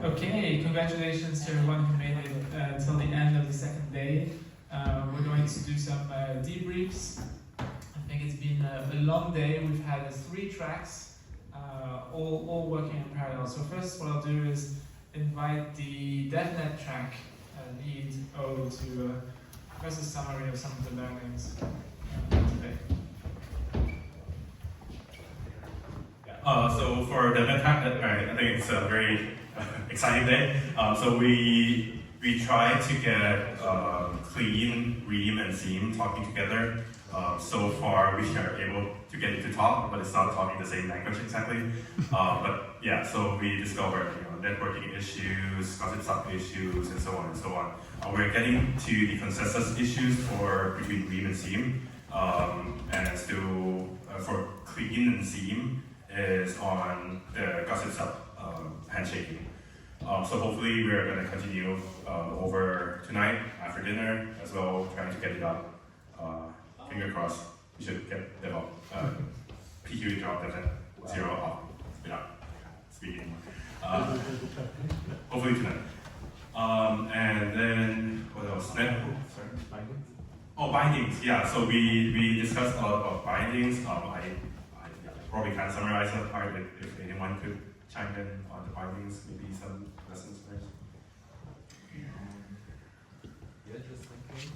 Okay, congratulations to everyone who made it until the end of the second day. We're going to do some debriefs. I think it's been a long day. We've had 3 tracks, all working in parallel. So first what I'll do is invite the DevNet track lead O to give us a summary of some of the learnings today. So for the DevNet track, I think it's a very exciting day. So we try to get clean Ream and Seam talking together. So far we are able to get it to talk, but it's not talking the same language exactly. But yeah, so we discovered networking issues, gossip sub issues, and so on and so on. We're getting to the consensus issues between Ream and Seam, and still for clean and Seam is on the gossip sub handshaking. So hopefully we're going to continue over tonight after dinner as well, trying to get it up. Finger crossed, we should get them up. pq drop that 0 up without speaking. Hopefully tonight. And then what else? Bindings? Oh, bindings. Yeah. So we discussed a lot about bindings. I probably can't summarize that part. If anyone could chime in on the bindings, maybe some lessons first. Yeah, just thinking.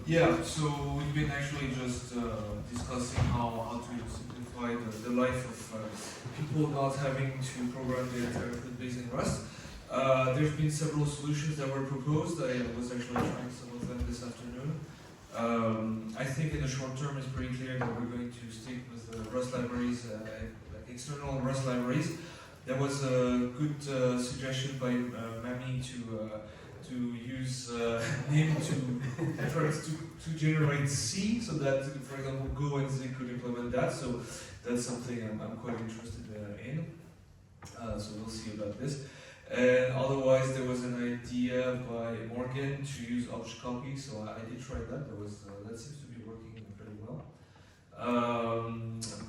Yeah, so we've been actually just discussing how to simplify the life of people not having to program their entire code base in Rust. There's been several solutions that were proposed. I was actually trying some of them this afternoon. I think in the short term it's pretty clear that we're going to stick with the Rust libraries, like external Rust libraries. There was a good suggestion by Mami to use Nim to generate C, so that, for example, Go and Z could implement that. So that's something I'm quite interested in. So we'll see about this. And otherwise, there was an idea by Morgan to use obj copy. So I did try that. That seems to be working pretty well.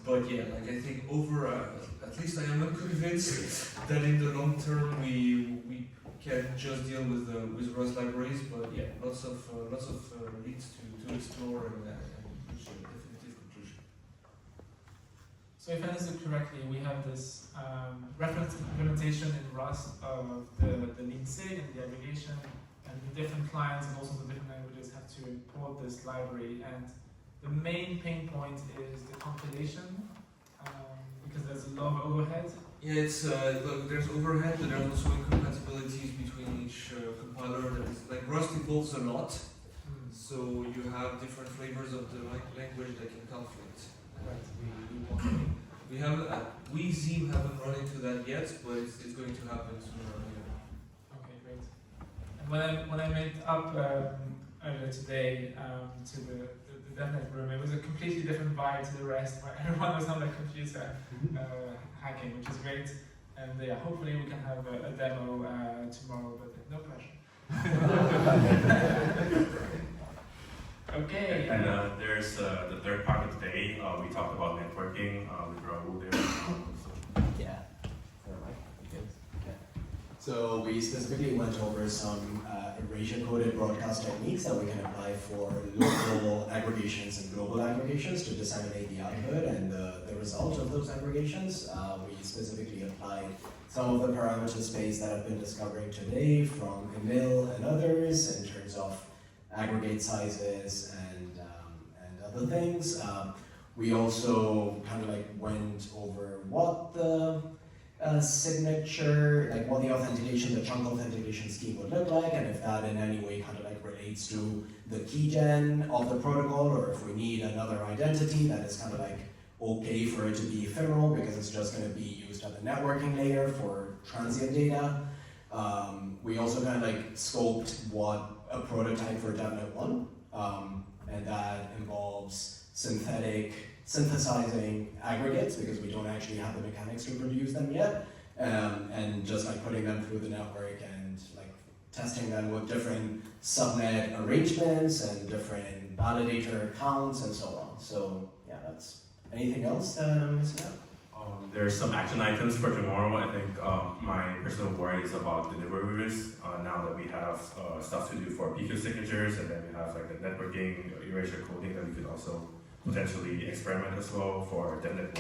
But yeah, like I think at least I am unconvinced that in the long term we can just deal with Rust libraries. But yeah, lots of leads to explore and reach a definitive conclusion. So if I understood correctly, we have this reference implementation in Rust of the lean sig and the aggregation, and the different clients and also the different languages have to import this library. And the main pain point is the compilation, because there's a lot of overhead. Yeah, it's look, there's overhead, but there's also incompatibilities between each compiler. That is, like Rust evolves a lot, so you have different flavors of the language that can conflict. Right. We haven't haven't run into that yet, but it's going to happen sooner or later. Okay, great. And when I made up earlier today to the DevNet room, it was a completely different vibe to the rest, where everyone was on the computer hacking, which is great. And yeah, hopefully we can have a demo tomorrow, but no pressure. Okay. And there's the third part of the day. We talked about networking with Rahul there. Yeah. So we specifically went over some erasure-coded broadcast techniques that we can apply for local aggregations and global aggregations to disseminate the output and the result of those aggregations. We specifically applied some of the parameter space that I've been discovering today from Emil and others in terms of aggregate sizes and other things. We also kind of like went over what the signature, like what the authentication, the chunk authentication scheme would look like, and if that in any way kind of like relates to the keygen of the protocol, or if we need another identity that is kind of like okay for it to be ephemeral because it's just going to be used at the networking layer for transient data. We also kind of like scoped what a prototype for DevNet 1, and that involves synthesizing aggregates because we don't actually have the mechanics to produce them yet, and just like putting them through the network and like testing them with different subnet arrangements and different validator counts and so on. So yeah, that's anything else that I'm missing out? There's some action items for tomorrow. I think my personal worry is about delivery risk. Now that we have stuff to do for PQ signatures, and then we have like the networking, erasure coding that we could also potentially experiment as well for DevNet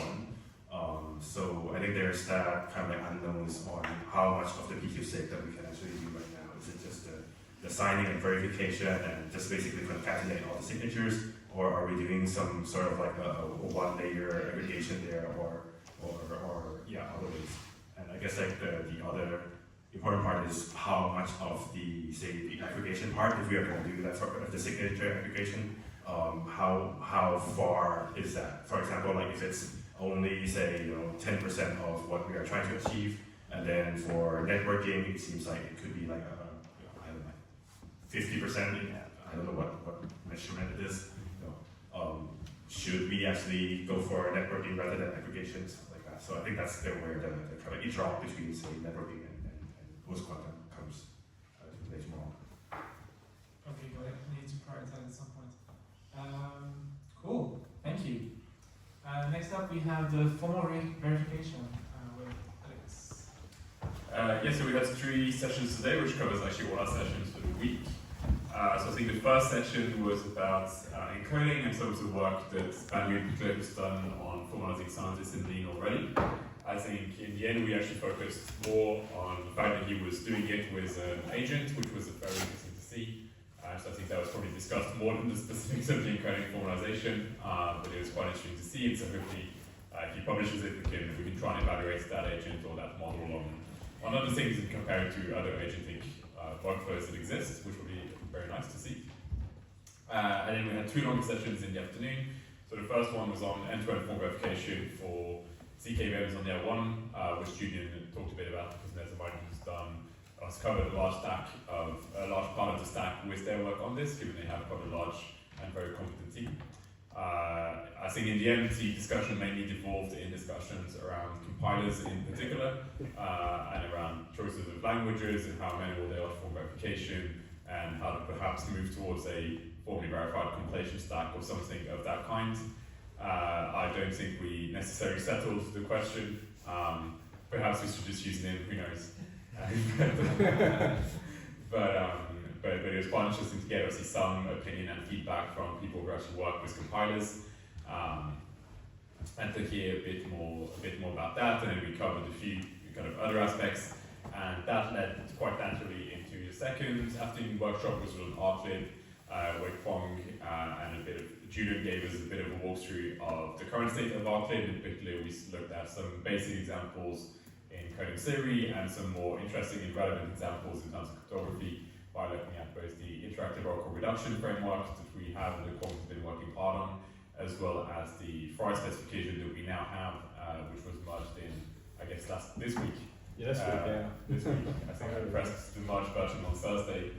1. So I think there's that kind of like unknowns on how much of the PQ-sig that we can actually do right now. Is it just the signing and verification and just basically concatenate all the signatures, or are we doing some sort of like a one-layer aggregation there, or yeah, other ways? And I guess like the other important part is how much of the, say, the aggregation part, if we are going to do that sort of the signature aggregation, how far is that? For example, like if it's only, say, 10% of what we are trying to achieve, and then for networking, it seems like it could be like I don't know, 50%. I don't know what measurement it is. Should we actually go for networking rather than aggregation, stuff like that? So I think that's where the kind of interop between, say, networking and post-quantum comes to play tomorrow. Okay, got it. We need to prioritize at some point. Cool, thank you. Next up, we have the formal verification with Alex. Yeah, so we had 3 sessions today, which covers actually all our sessions for the week. So I think the first session was about encoding and some of the work that leanVM has done on formalizing scientists in Lean already. I think in the end we actually focused more on the fact that he was doing it with an agent, which was very interesting to see. So I think that was probably discussed more than the specifics of the encoding formalization, but it was quite interesting to see. And so hopefully if he publishes it, we can try and evaluate that agent or that model on other things and compare it to other agentic workflows that exist, which will be very nice to see. And then we had 2 longer sessions in the afternoon. So the first one was on end-to-end form verification for CKVMs on layer 1, which Julian talked a bit about because Nethermind has covered a large part of the stack with their work on this, given they have quite a large and very competent team. I think in the end, the discussion mainly devolved in discussions around compilers in particular, and around choices of languages and how amenable they are to form verification, and how to perhaps move towards a formally verified compilation stack or something of that kind. I don't think we necessarily settled the question. Perhaps we should just use NIM, who knows? But it was quite interesting to get obviously some opinion and feedback from people who actually work with compilers, and to hear a bit more about that. And then we covered a few kind of other aspects, and that led quite naturally into the second afternoon workshop, which was on Artlib, where Kwong and a bit of Julian gave us a bit of a walkthrough of the current state of Artlib. In particular, we looked at some basic examples in coding theory and some more interesting and relevant examples in terms of cryptography, by looking at both the interactive oracle reduction framework that we have and that Kwong has been working hard on, as well as the Freud specification that we now have, which was merged in, I guess, this week. Yes, yeah. This week. I think I pressed the merged version on Thursday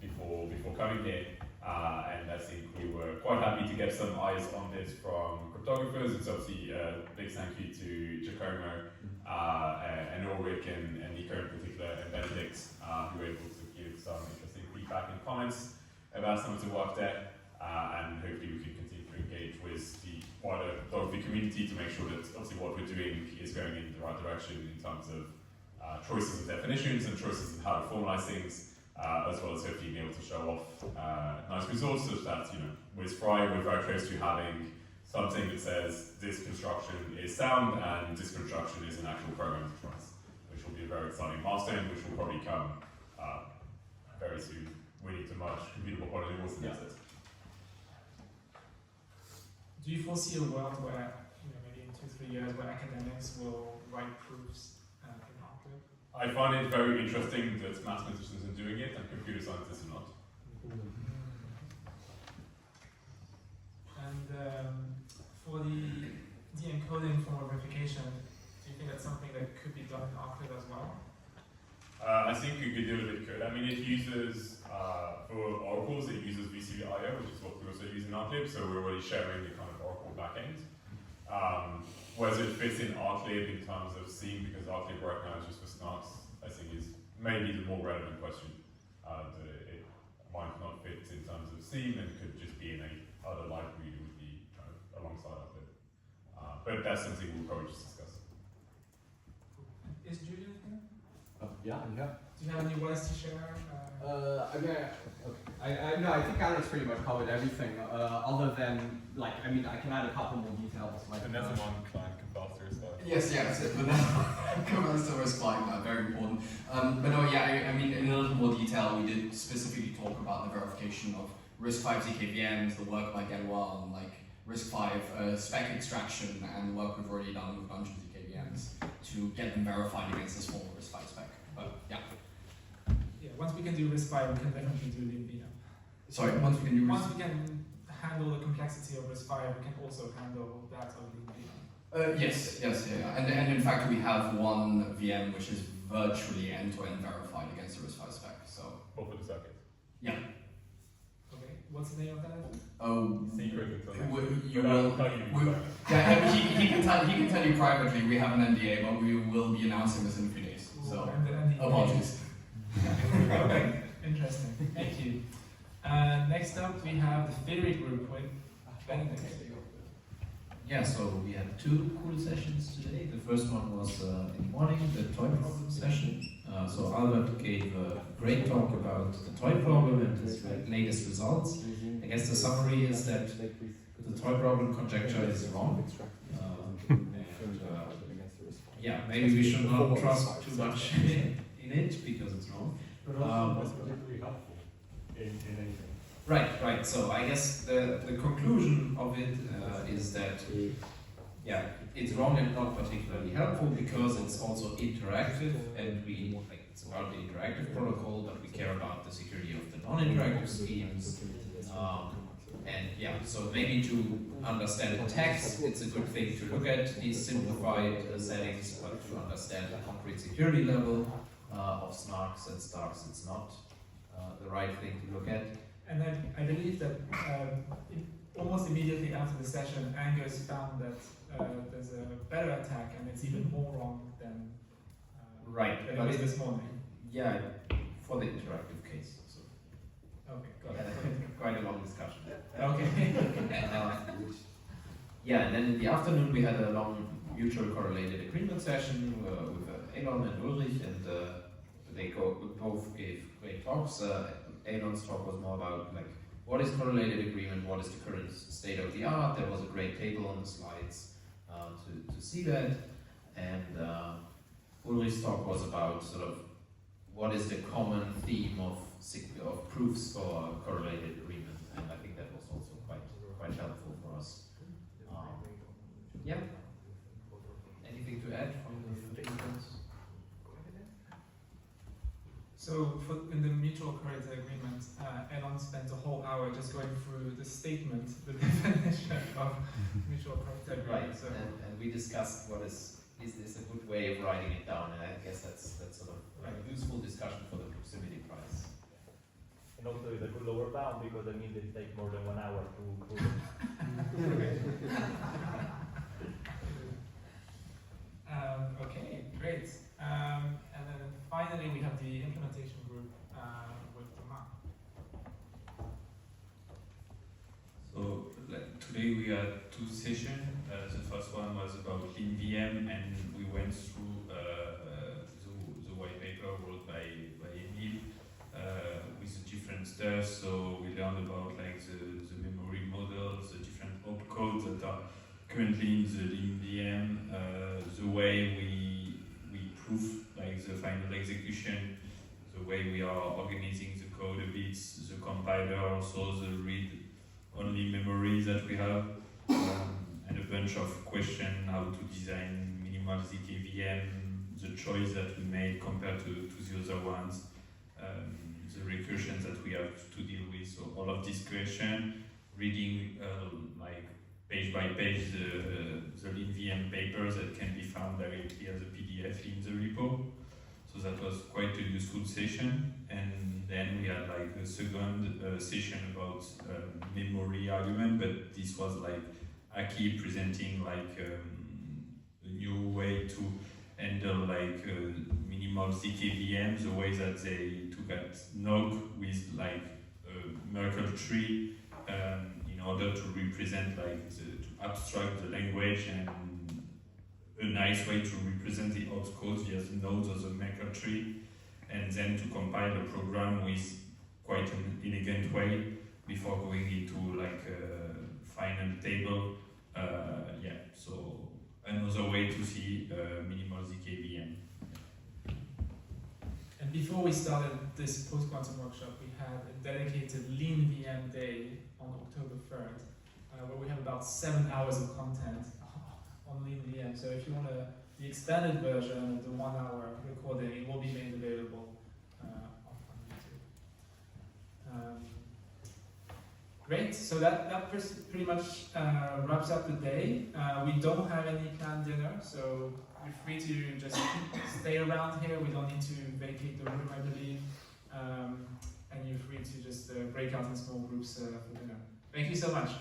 before coming here, and I think we were quite happy to get some eyes on this from cryptographers. It's obviously a big thank you to Giacomo and Ulrich and Nico in particular, and Benedict, who were able to give some interesting feedback and comments about some of the work there, and hopefully we can continue to engage with the wider cryptography community to make sure that obviously what we're doing is going in the right direction in terms of choices of definitions and choices of how to formalize things, as well as hopefully being able to show off nice results such that, with Fry we're very close to having something that says this construction is sound and this construction is an actual program to trust, which will be a very exciting milestone, which will probably come very soon. We need to merge computable polynomials and that's it. Do you foresee a world where, maybe in 2-3 years, where academics will write proofs in Artlib? I find it very interesting that mathematicians are doing it and computer scientists are not. And for the encoding form verification, do you think that's something that could be done in Artlib as well? I think you could do it could. I mean, it uses, for oracles, it uses VCVIO, which is what we also use in Artlib, so we're already sharing the kind of oracle backend. Whether it fits in Artlib in terms of Seam, because Artlib right now is just for snarks, I think is maybe the more relevant question that it might not fit in terms of Steam and could just be in a other library that would be kind of alongside of it. But that's something we'll probably just discuss. Is Julian here? Yeah, I'm here. Do you have any words to share? I think Alex pretty much covered everything. Other than, like, I mean, I can add a couple more details. Like, The Nethermon client compiler stuff. Yes, that's it. But command server is quite very important. But no, yeah, I mean, in a little more detail, we did specifically talk about the verification of RISC-V ZKVMs, the work by Galois on like RISC-V spec extraction, and the work we've already done with a bunch of ZKVMs to get them verified against this formal RISC-V spec. But yeah. Yeah, once we can do RISC-V, we can definitely do leanVM. Sorry, once we can do Once we can handle the complexity of RISC-V, we can also handle that of leanVM. Yes, yeah. And in fact, we have one VM which is virtually end-to-end verified against the RISC-V spec. So Or for the circuit. yeah. Okay, what's the name of that? Oh, Secret until next we- week. you But I'll will. tell you we- later. Yeah, he can tell you privately. We have an NDA, but we will be announcing this in a few days. So And the apologies. Okay, interesting. Thank you. Next up, we have the theory group with Benedict. Yeah, so we had two cool sessions today. The first one was in the morning, the toy problem session. So Albert gave a great talk about the toy problem and his latest results. I guess the summary is that the toy problem conjecture is wrong. Yeah, maybe we should not trust too much in it because it's wrong. But also, was particularly helpful in anything. Right. So I guess the conclusion of it is that it's wrong and not particularly helpful because it's also interactive, and it's about the interactive protocol, but we care about the security of the non-interactive schemes. So maybe to understand the text, it's a good thing to look at these simplified settings, but to understand the concrete security level of snarks and starks, it's not the right thing to look at. And I believe that almost immediately after the session, Angus found that there's a better attack, and it's even more wrong than Right, than but it was it- this morning. Yeah, for the interactive case. So Okay, got yeah, it. quite a long discussion. Okay. And then in the afternoon we had a long mutual correlated agreement session with Elon and Ulrich, and they both gave great talks. Elon's talk was more about like what is correlated agreement, what is the current state of the art. There was a great table on the slides to see that, and Ulrich's talk was about sort of what is the common theme of proofs for correlated agreement, and I think that was also quite helpful for us. Yeah. Anything to add from the conference? So in the mutual correlated agreement, Elon spent a whole hour just going through the statement, the definition of mutual correlated agreement. Right, So and we discussed is this a good way of writing it down, and I guess that's sort of a useful discussion for the proximity price. And also it's a good lower bound because that means it takes more than 1 hour to prove it. Okay, great. And then finally we have the implementation group with Thomas. So today we had two sessions. The first one was about leanVM, and we went through the white paper wrote by Emile with the different stuff. So we learned about like the memory models, the different opcodes that are currently in the leanVM, the way we proof like the final execution, the way we are organizing the code a bit, the compiler, also the read-only memory that we have, and a bunch of questions how to design minimal ZKVM, the choice that we made compared to the other ones, the recursions that we have to deal with. So all of these questions, reading like page by page the leanVM papers that can be found directly as a PDF in the repo. So that was quite a useful session. And then we had like a second session about memory argument, but this was like Aki presenting like a new way to handle like minimal ZKVM, the way that they took at Nog with like a Merkle tree in order to represent like to abstract the language and a nice way to represent the opt code via the nodes of the Merkle tree, and then to compile a program with quite an elegant way before going into like a final table. So another way to see minimal ZKVM. And before we started this post-quantum workshop, we had a dedicated leanVM day on October 3rd, where we have about 7 hours of content on leanVM. So if you want the extended version of the 1 hour recording, it will be made available on YouTube. Great, so that pretty much wraps up the day. We don't have any planned dinner, so you're free to just stay around here. We don't need to vacate the room, I believe. And you're free to just break out in small groups for dinner. Thank you so much.